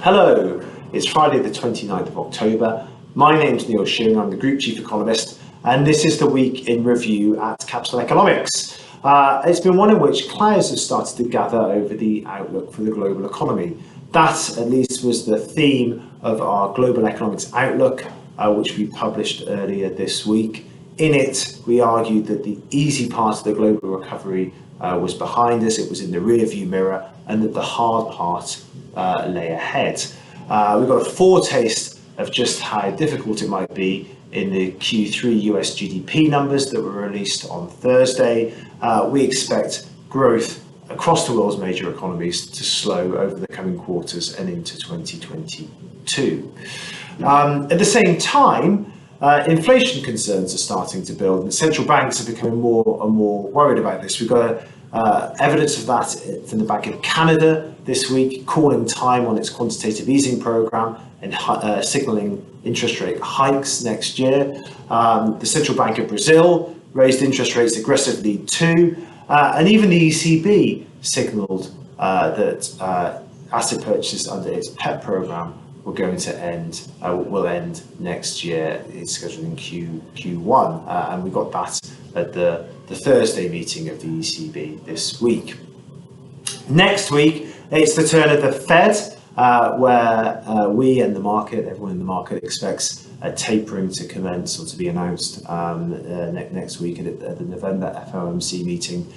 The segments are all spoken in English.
Hello, it's Friday the 29th of October. My name's Neil Shearing, I'm the Group Chief Economist, and this is the week in review at Capital Economics. It's been one in which clouds have started to gather over the outlook for the global economy. That, at least, was the theme of our Global Economics Outlook, which we published earlier this week. In it, we argued that the easy part of the global recovery was behind us, it was in the rearview mirror, and that the hard part lay ahead. We got a foretaste of just how difficult it might be in the Q3 US GDP numbers that were released on Thursday. We expect growth across the world's major economies to slow over the coming quarters and into 2022. At the same time, inflation concerns are starting to build, and central banks are becoming more and more worried about this. We've got evidence of that from the Bank of Canada this week, calling time on its quantitative easing program and signalling interest rate hikes next year. The Central Bank of Brazil raised interest rates aggressively too, and even the ECB signalled that asset purchases under its PEP program will end next year. It's scheduled in Q1, and we got that at the Thursday meeting of the ECB this week. Next week, it's the turn of the Fed, where we and the market, everyone in the market, expects a tapering to commence or to be announced next week at the November FOMC meeting.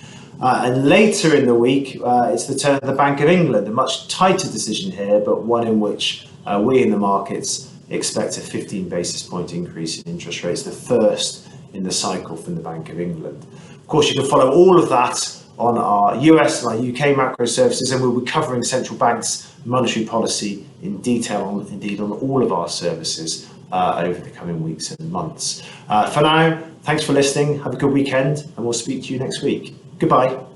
And later in the week, it's the turn of the Bank of England, a much tighter decision here, but one in which we in the markets expect a 15 basis point increase in interest rates, the first in the cycle from the Bank of England. Of course, you can follow all of that on our US and our UK macro services, and we'll be covering central banks' monetary policy in detail, indeed on all of our services over the coming weeks and months. For now, thanks for listening, have a good weekend, and we'll speak to you next week. Goodbye.